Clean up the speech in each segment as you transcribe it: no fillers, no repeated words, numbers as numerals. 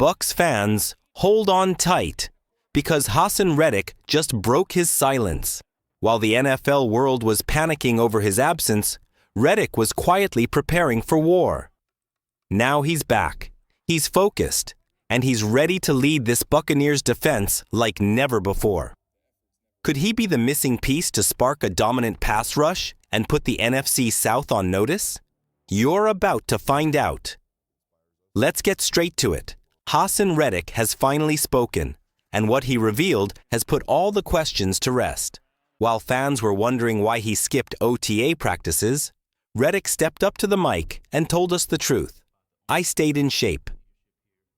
Bucs fans, hold on tight, because Haason Reddick just broke his silence. While the NFL world was panicking over his absence, Reddick was quietly preparing for war. Now he's back, he's focused, and he's ready to lead this Buccaneers defense like never before. Could he be the missing piece to spark a dominant pass rush and put the NFC South on notice? You're about to find out. Let's get straight to it. Haason Reddick has finally spoken, and what he revealed has put all the questions to rest. While fans were wondering why he skipped OTA practices, Reddick stepped up to the mic and told us the truth. I stayed in shape.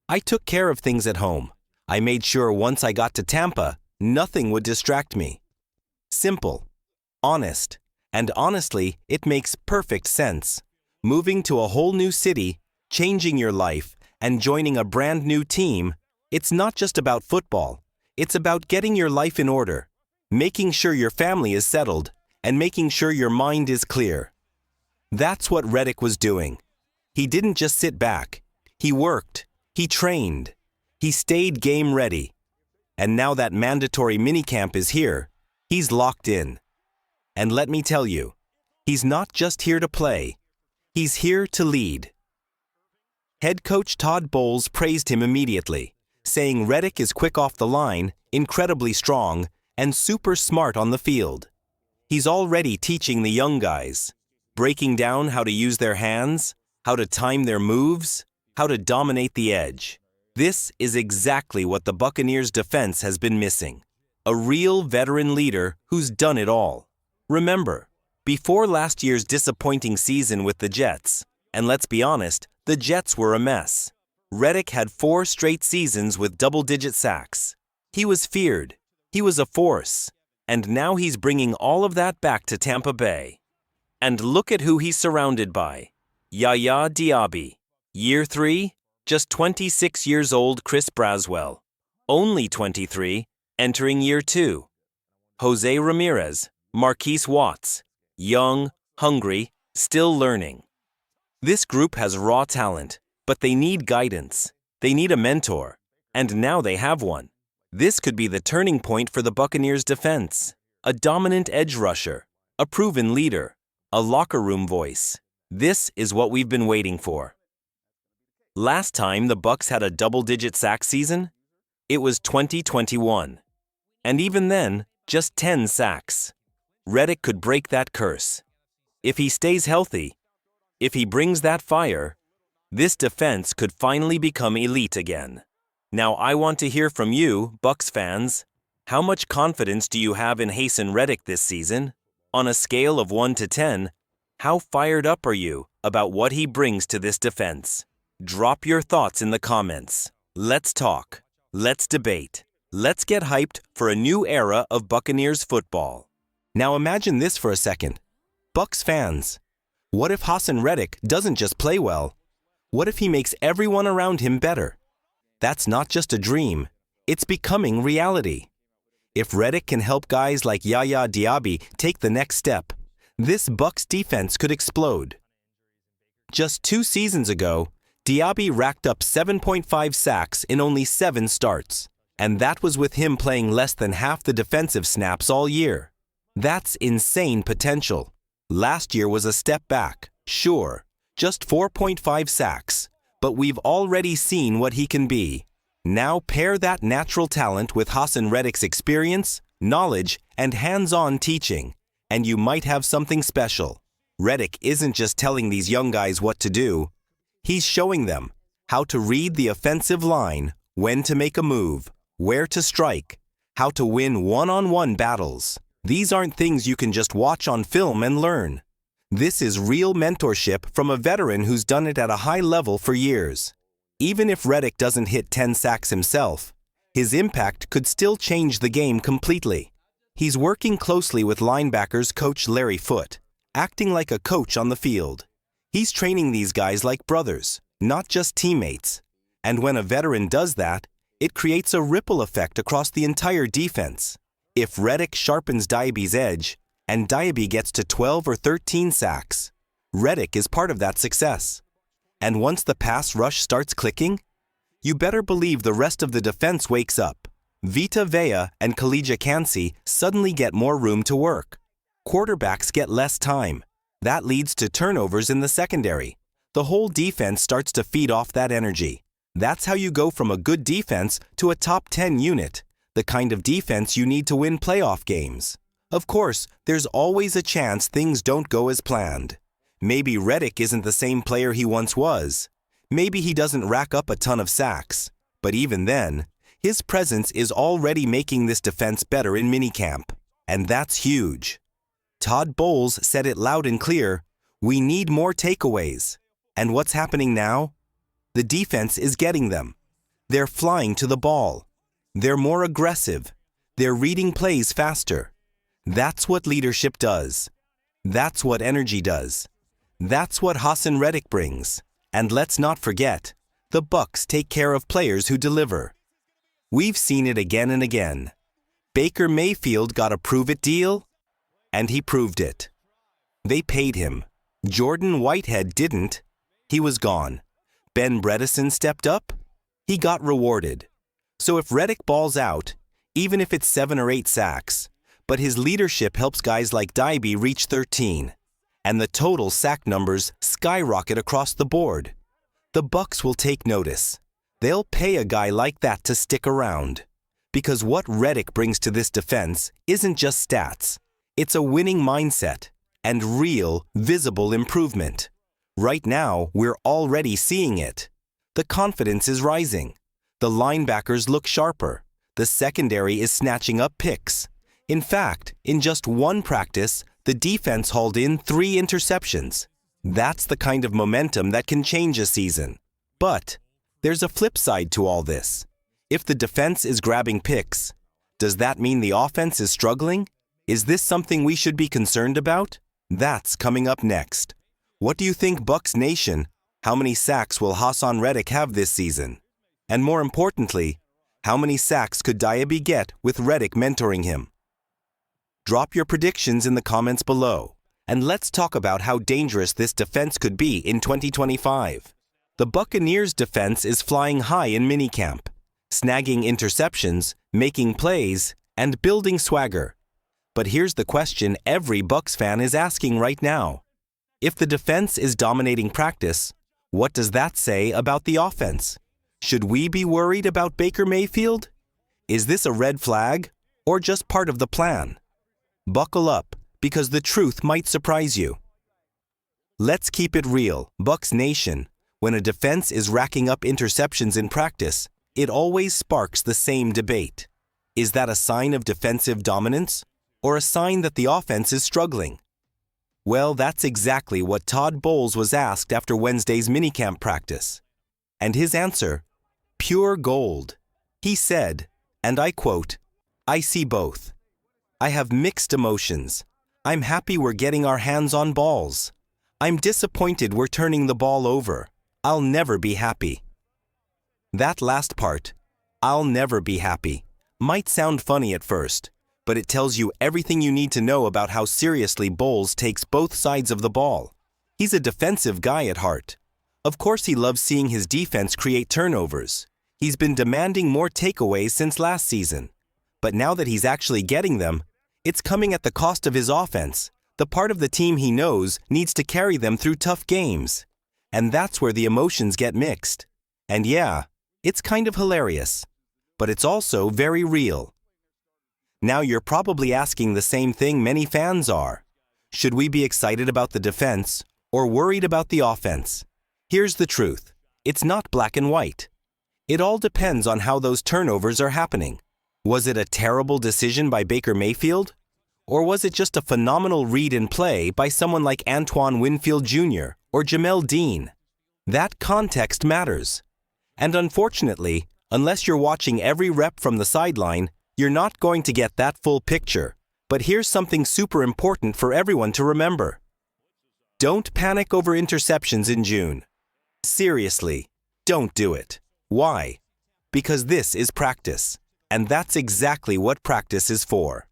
I took care of things at home. I made sure once I got to Tampa, nothing would distract me. Simple, honest, and honestly, it makes perfect sense. Moving to a whole new city, changing your life, and joining a brand new team, it's not just about football. It's about getting your life in order, making sure your family is settled, and making sure your mind is clear. That's what Reddick was doing. He didn't just sit back. He worked. He trained. He stayed game ready. And now that mandatory minicamp is here, he's locked in. And let me tell you, he's not just here to play. He's here to lead. Head coach Todd Bowles praised him immediately, saying Reddick is quick off the line, incredibly strong, and super smart on the field. He's already teaching the young guys, breaking down how to use their hands, how to time their moves, how to dominate the edge. This is exactly what the Buccaneers' defense has been missing. A real veteran leader who's done it all. Remember, before last year's disappointing season with the Jets, and let's be honest, the Jets were a mess. Reddick had 4 straight seasons with double-digit sacks. He was feared. He was a force. And now he's bringing all of that back to Tampa Bay. And look at who he's surrounded by. Yaya Diaby. Year 3, just 26 years old Chris Braswell. Only 23, entering year 2. Jose Ramirez, Marquise Watts. Young, hungry, still learning. This group has raw talent, but they need guidance. They need a mentor, and now they have one. This could be the turning point for the Buccaneers' defense. A dominant edge rusher, a proven leader, a locker room voice. This is what we've been waiting for. Last time the Bucs had a double-digit sack season, it was 2021. And even then, just 10 sacks. Reddick could break that curse. If he stays healthy, if he brings that fire, this defense could finally become elite again. Now I want to hear from you, Bucs fans. How much confidence do you have in Haason Reddick this season? On a scale of 1 to 10, how fired up are you about what he brings to this defense? Drop your thoughts in the comments. Let's talk. Let's debate. Let's get hyped for a new era of Buccaneers football. Now imagine this for a second. Bucs fans, what if Haason Reddick doesn't just play well? What if he makes everyone around him better? That's not just a dream. It's becoming reality. If Reddick can help guys like Yaya Diaby take the next step, this Bucs defense could explode. Just 2 seasons ago, Diaby racked up 7.5 sacks in only 7 starts, and that was with him playing less than half the defensive snaps all year. That's insane potential. Last year was a step back, sure, just 4.5 sacks, but we've already seen what he can be. Now pair that natural talent with Haason Reddick's experience, knowledge, and hands-on teaching, and you might have something special. Reddick isn't just telling these young guys what to do. He's showing them how to read the offensive line, when to make a move, where to strike, how to win one-on-one battles. These aren't things you can just watch on film and learn. This is real mentorship from a veteran who's done it at a high level for years. Even if Reddick doesn't hit 10 sacks himself, his impact could still change the game completely. He's working closely with linebackers coach Larry Foote, acting like a coach on the field. He's training these guys like brothers, not just teammates. And when a veteran does that, it creates a ripple effect across the entire defense. If Reddick sharpens Diaby's edge, and Diaby gets to 12 or 13 sacks, Reddick is part of that success. And once the pass rush starts clicking, you better believe the rest of the defense wakes up. Vita Vea and Kalija Kansi suddenly get more room to work. Quarterbacks get less time. That leads to turnovers in the secondary. The whole defense starts to feed off that energy. That's how you go from a good defense to a top 10 unit, the kind of defense you need to win playoff games. Of course, there's always a chance things don't go as planned. Maybe Reddick isn't the same player he once was. Maybe he doesn't rack up a ton of sacks. But even then, his presence is already making this defense better in minicamp. And that's huge. Todd Bowles said it loud and clear, we need more takeaways. And what's happening now? The defense is getting them. They're flying to the ball. They're more aggressive. They're reading plays faster. That's what leadership does. That's what energy does. That's what Haason Reddick brings. And let's not forget, the Bucs take care of players who deliver. We've seen it again and again. Baker Mayfield got a prove-it deal, and he proved it. They paid him. Jordan Whitehead didn't. He was gone. Ben Bredeson stepped up. He got rewarded. So if Reddick balls out, even if it's 7 or 8 sacks, but his leadership helps guys like Dybee reach 13, and the total sack numbers skyrocket across the board, the Bucs will take notice. They'll pay a guy like that to stick around. Because what Reddick brings to this defense isn't just stats. It's a winning mindset and real, visible improvement. Right now, we're already seeing it. The confidence is rising. The linebackers look sharper. The secondary is snatching up picks. In fact, in just one practice, the defense hauled in 3 interceptions. That's the kind of momentum that can change a season. But there's a flip side to all this. If the defense is grabbing picks, does that mean the offense is struggling? Is this something we should be concerned about? That's coming up next. What do you think, Bucs Nation? How many sacks will Haason Reddick have this season? And more importantly, how many sacks could Dybee get with Reddick mentoring him? Drop your predictions in the comments below, and let's talk about how dangerous this defense could be in 2025. The Buccaneers' defense is flying high in minicamp, snagging interceptions, making plays, and building swagger. But here's the question every Bucs fan is asking right now. If the defense is dominating practice, what does that say about the offense? Should we be worried about Baker Mayfield? Is this a red flag or just part of the plan? Buckle up, because the truth might surprise you. Let's keep it real, Bucs Nation. When a defense is racking up interceptions in practice, it always sparks the same debate. Is that a sign of defensive dominance or a sign that the offense is struggling? Well, that's exactly what Todd Bowles was asked after Wednesday's minicamp practice. And his answer? Pure gold. He said, and I quote, "I see both. I have mixed emotions. I'm happy we're getting our hands on balls. I'm disappointed we're turning the ball over. I'll never be happy." That last part, "I'll never be happy," might sound funny at first, but it tells you everything you need to know about how seriously Bowles takes both sides of the ball. He's a defensive guy at heart. Of course he loves seeing his defense create turnovers. He's been demanding more takeaways since last season. But now that he's actually getting them, it's coming at the cost of his offense, the part of the team he knows needs to carry them through tough games. And that's where the emotions get mixed. And yeah, it's kind of hilarious, but it's also very real. Now you're probably asking the same thing many fans are. Should we be excited about the defense or worried about the offense? Here's the truth. It's not black and white. It all depends on how those turnovers are happening. Was it a terrible decision by Baker Mayfield? Or was it just a phenomenal read and play by someone like Antoine Winfield Jr. or Jamel Dean? That context matters. And unfortunately, unless you're watching every rep from the sideline, you're not going to get that full picture. But here's something super important for everyone to remember. Don't panic over interceptions in June. Seriously, don't do it. Why? Because this is practice. And that's exactly what practice is for.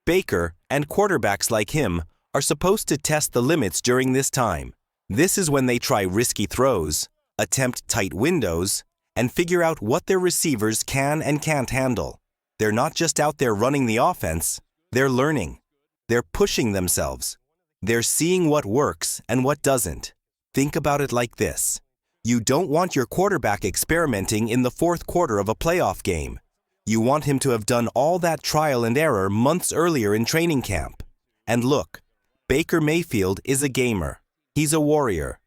Baker and quarterbacks like him are supposed to test the limits during this time. This is when they try risky throws, attempt tight windows, and figure out what their receivers can and can't handle. They're not just out there running the offense, they're learning. They're pushing themselves. They're seeing what works and what doesn't. Think about it like this. You don't want your quarterback experimenting in the fourth quarter of a playoff game. You want him to have done all that trial and error months earlier in training camp. And look, Baker Mayfield is a gamer. He's a warrior.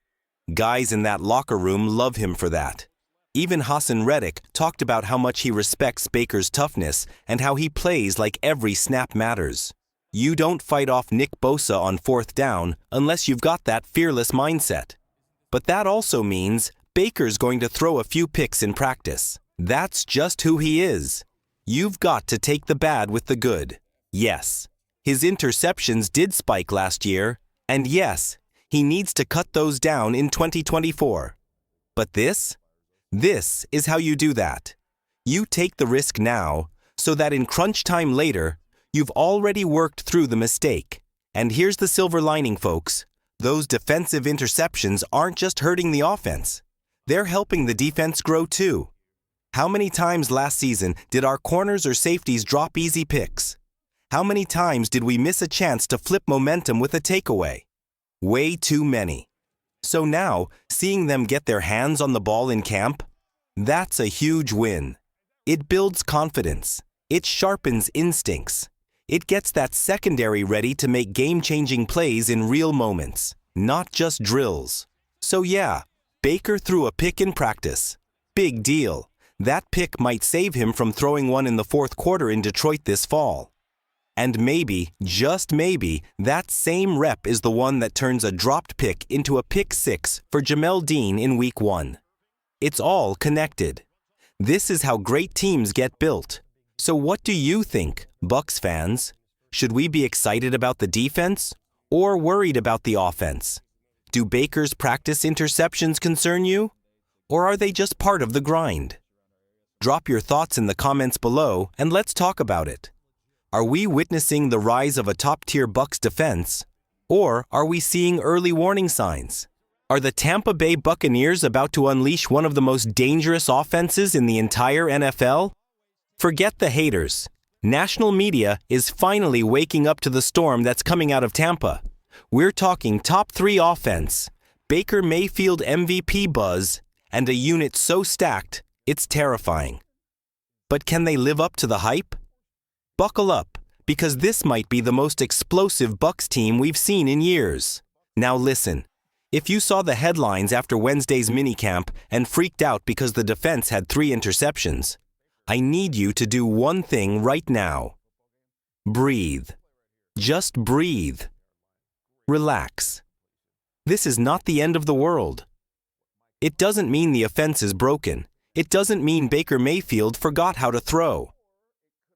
Guys in that locker room love him for that. Even Haason Reddick talked about how much he respects Baker's toughness and how he plays like every snap matters. You don't fight off Nick Bosa on fourth down unless you've got that fearless mindset. But that also means Baker's going to throw a few picks in practice. That's just who he is. You've got to take the bad with the good. Yes, his interceptions did spike last year, and yes, he needs to cut those down in 2024. But this is how you do that. You take the risk now, so that in crunch time later, you've already worked through the mistake. And here's the silver lining, folks. Those defensive interceptions aren't just hurting the offense. They're helping the defense grow too. How many times last season did our corners or safeties drop easy picks? How many times did we miss a chance to flip momentum with a takeaway? Way too many. So now, seeing them get their hands on the ball in camp, that's a huge win. It builds confidence. It sharpens instincts. It gets that secondary ready to make game-changing plays in real moments, not just drills. So yeah, Baker threw a pick in practice. Big deal. That pick might save him from throwing one in the fourth quarter in Detroit this fall. And maybe, just maybe, that same rep is the one that turns a dropped pick into a pick six for Jamel Dean in Week 1. It's all connected. This is how great teams get built. So what do you think, Bucs fans? Should we be excited about the defense or worried about the offense? Do Baker's practice interceptions concern you? Or are they just part of the grind? Drop your thoughts in the comments below and let's talk about it. Are we witnessing the rise of a top-tier Bucs defense? Or are we seeing early warning signs? Are the Tampa Bay Buccaneers about to unleash one of the most dangerous offenses in the entire NFL? Forget the haters. National media is finally waking up to the storm that's coming out of Tampa. We're talking top 3 offense, Baker Mayfield MVP buzz, and a unit so stacked, it's terrifying. But can they live up to the hype? Buckle up, because this might be the most explosive Bucs team we've seen in years. Now listen, if you saw the headlines after Wednesday's minicamp and freaked out because the defense had 3 interceptions, I need you to do one thing right now. Breathe. Just breathe. Relax. This is not the end of the world. It doesn't mean the offense is broken. It doesn't mean Baker Mayfield forgot how to throw.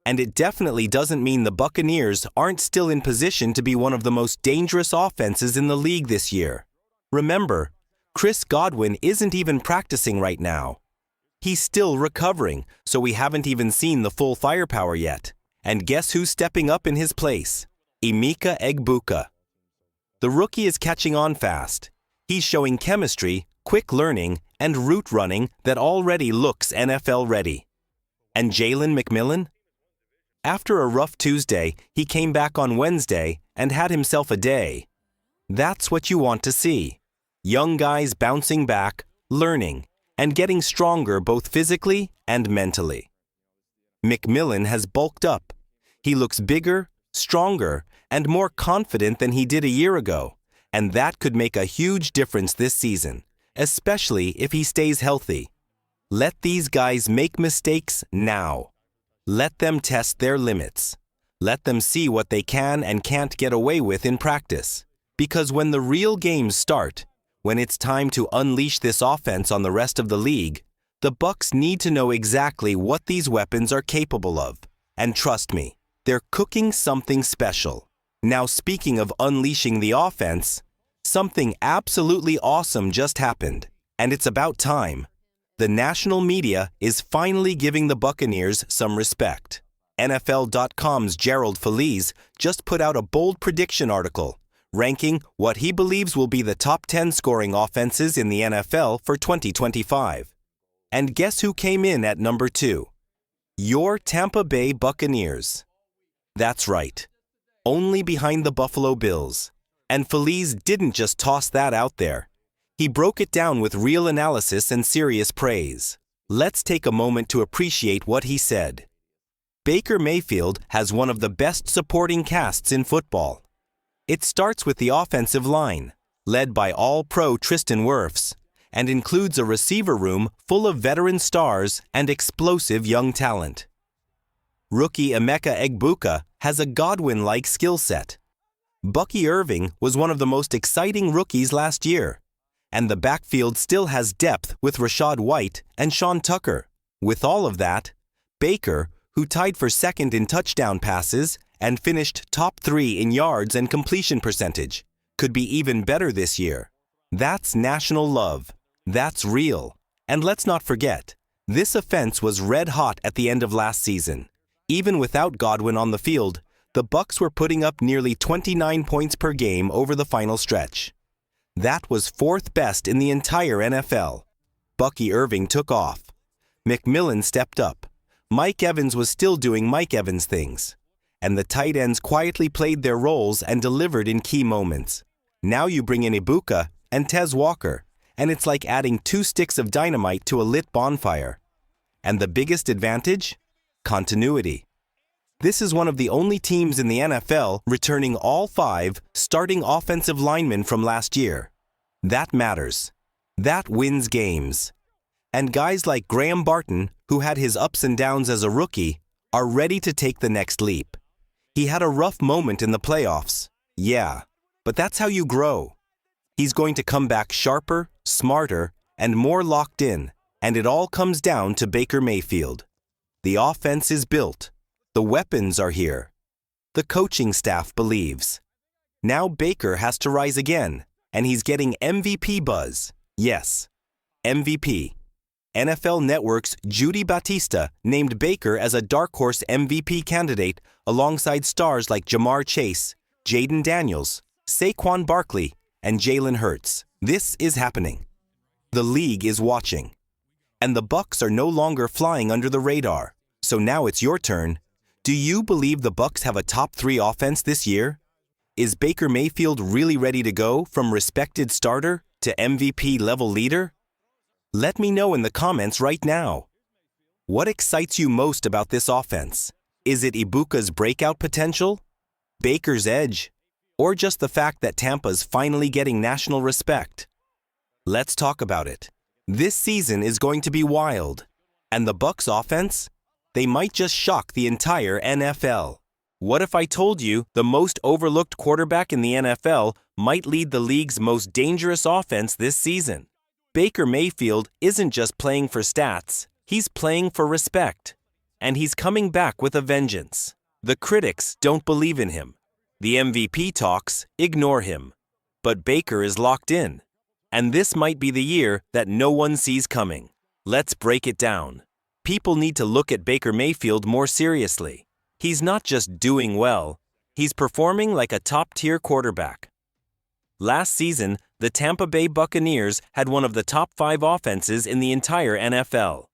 And it definitely doesn't mean the Buccaneers aren't still in position to be one of the most dangerous offenses in the league this year. Remember, Chris Godwin isn't even practicing right now. He's still recovering, so we haven't even seen the full firepower yet. And guess who's stepping up in his place? Emeka Egbuka. The rookie is catching on fast. He's showing chemistry, quick learning, and route running that already looks NFL ready. And Jalen McMillan? After a rough Tuesday, he came back on Wednesday and had himself a day. That's what you want to see. Young guys bouncing back, learning, and getting stronger both physically and mentally. McMillan has bulked up. He looks bigger, stronger, and more confident than he did a year ago, and that could make a huge difference this season, especially if he stays healthy. Let these guys make mistakes now. Let them test their limits. Let them see what they can and can't get away with in practice. Because when the real games start, when it's time to unleash this offense on the rest of the league, the Bucs need to know exactly what these weapons are capable of. And trust me, they're cooking something special. Now, speaking of unleashing the offense, something absolutely awesome just happened, and it's about time. The national media is finally giving the Buccaneers some respect. NFL.com's Gerald Feliz just put out a bold prediction article, ranking what he believes will be the top 10 scoring offenses in the NFL for 2025. And guess who came in at number 2? Your Tampa Bay Buccaneers. That's right. Only behind the Buffalo Bills. And Feliz didn't just toss that out there. He broke it down with real analysis and serious praise. Let's take a moment to appreciate what he said. Baker Mayfield has one of the best supporting casts in football. It starts with the offensive line, led by All-Pro Tristan Wirfs, and includes a receiver room full of veteran stars and explosive young talent. Rookie Emeka Egbuka has a Godwin-like skill set. Bucky Irving was one of the most exciting rookies last year, and the backfield still has depth with Rachaad White and Sean Tucker. With all of that, Baker, who tied for second in touchdown passes and finished top 3 in yards and completion percentage, could be even better this year. That's national love. That's real. And let's not forget, this offense was red hot at the end of last season. Even without Godwin on the field, the Bucs were putting up nearly 29 points per game over the final stretch. That was 4th best in the entire NFL. Bucky Irving took off. McMillan stepped up. Mike Evans was still doing Mike Evans things. And the tight ends quietly played their roles and delivered in key moments. Now you bring in Ibuka and Tez Walker, and it's like adding 2 sticks of dynamite to a lit bonfire. And the biggest advantage? Continuity. This is one of the only teams in the NFL returning all 5 starting offensive linemen from last year. That matters. That wins games. And guys like Graham Barton, who had his ups and downs as a rookie, are ready to take the next leap. He had a rough moment in the playoffs. Yeah, but that's how you grow. He's going to come back sharper, smarter, and more locked in, and it all comes down to Baker Mayfield. The offense is built. The weapons are here. The coaching staff believes. Now Baker has to rise again, and he's getting MVP buzz. Yes, MVP. NFL Network's Judy Battista named Baker as a dark horse MVP candidate alongside stars like Jamar Chase, Jaden Daniels, Saquon Barkley, and Jalen Hurts. This is happening. The league is watching. And the Bucs are no longer flying under the radar. So now it's your turn. Do you believe the Bucs have a top 3 offense this year? Is Baker Mayfield really ready to go from respected starter to MVP level leader? Let me know in the comments right now. What excites you most about this offense? Is it Ibuka's breakout potential? Baker's edge? Or just the fact that Tampa's finally getting national respect? Let's talk about it. This season is going to be wild. And the Bucs offense? They might just shock the entire NFL. What if I told you the most overlooked quarterback in the NFL might lead the league's most dangerous offense this season? Baker Mayfield isn't just playing for stats, he's playing for respect. And he's coming back with a vengeance. The critics don't believe in him. The MVP talks ignore him. But Baker is locked in. And this might be the year that no one sees coming. Let's break it down. People need to look at Baker Mayfield more seriously. He's not just doing well, he's performing like a top-tier quarterback. Last season, the Tampa Bay Buccaneers had one of the top 5 offenses in the entire NFL.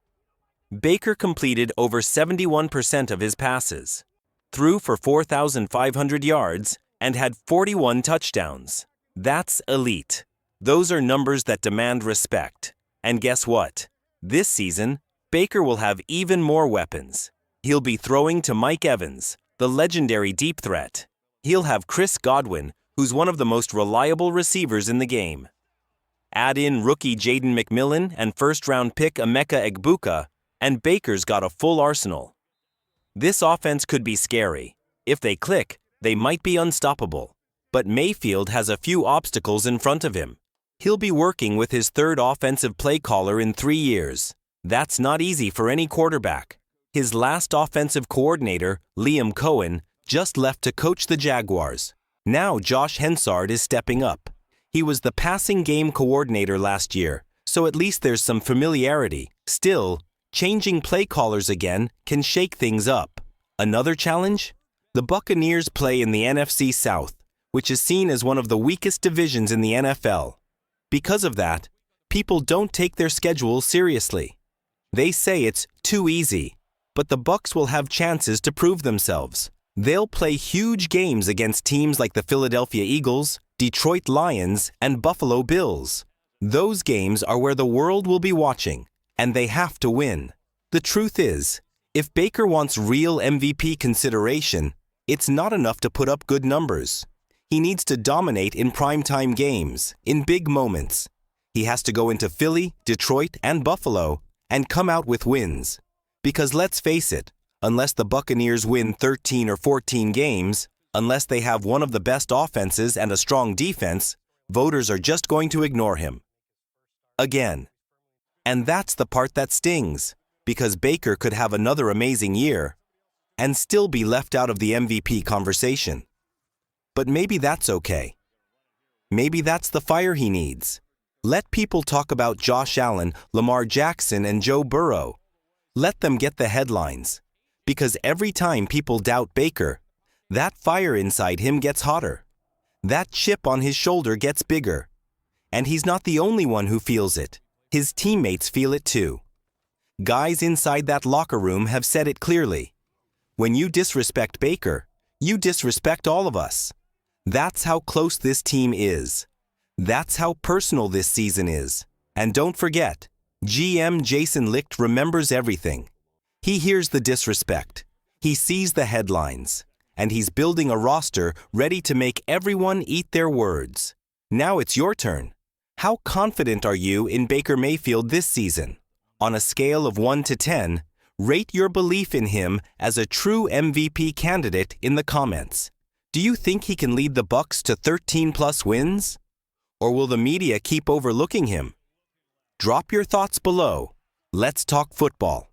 Baker completed over 71% of his passes, threw for 4,500 yards, and had 41 touchdowns. That's elite. Those are numbers that demand respect. And guess what? This season, Baker will have even more weapons. He'll be throwing to Mike Evans, the legendary deep threat. He'll have Chris Godwin, who's one of the most reliable receivers in the game. Add in rookie Jaden McMillan and first-round pick Emeka Egbuka, and Baker's got a full arsenal. This offense could be scary. If they click, they might be unstoppable. But Mayfield has a few obstacles in front of him. He'll be working with his 3rd offensive play caller in 3 years. That's not easy for any quarterback. His last offensive coordinator, Liam Cohen, just left to coach the Jaguars. Now Josh Hensard is stepping up. He was the passing game coordinator last year, so at least there's some familiarity. Still, changing play callers again can shake things up. Another challenge? The Buccaneers play in the NFC South, which is seen as one of the weakest divisions in the NFL. Because of that, people don't take their schedule seriously. They say it's too easy, but the Bucs will have chances to prove themselves. They'll play huge games against teams like the Philadelphia Eagles, Detroit Lions, and Buffalo Bills. Those games are where the world will be watching, and they have to win. The truth is, if Baker wants real MVP consideration, it's not enough to put up good numbers. He needs to dominate in primetime games, in big moments. He has to go into Philly, Detroit, and Buffalo and come out with wins. Because let's face it, unless the Buccaneers win 13 or 14 games, unless they have one of the best offenses and a strong defense, voters are just going to ignore him. Again. And that's the part that stings, because Baker could have another amazing year and still be left out of the MVP conversation. But maybe that's okay. Maybe that's the fire he needs. Let people talk about Josh Allen, Lamar Jackson, and Joe Burrow. Let them get the headlines. Because every time people doubt Baker, that fire inside him gets hotter. That chip on his shoulder gets bigger. And he's not the only one who feels it. His teammates feel it too. Guys inside that locker room have said it clearly. When you disrespect Baker, you disrespect all of us. That's how close this team is. That's how personal this season is. And don't forget, GM Jason Licht remembers everything. He hears the disrespect. He sees the headlines. And he's building a roster ready to make everyone eat their words. Now it's your turn. How confident are you in Baker Mayfield this season? On a scale of 1 to 10, rate your belief in him as a true MVP candidate in the comments. Do you think he can lead the Bucs to 13+ wins? Or will the media keep overlooking him? Drop your thoughts below. Let's talk football.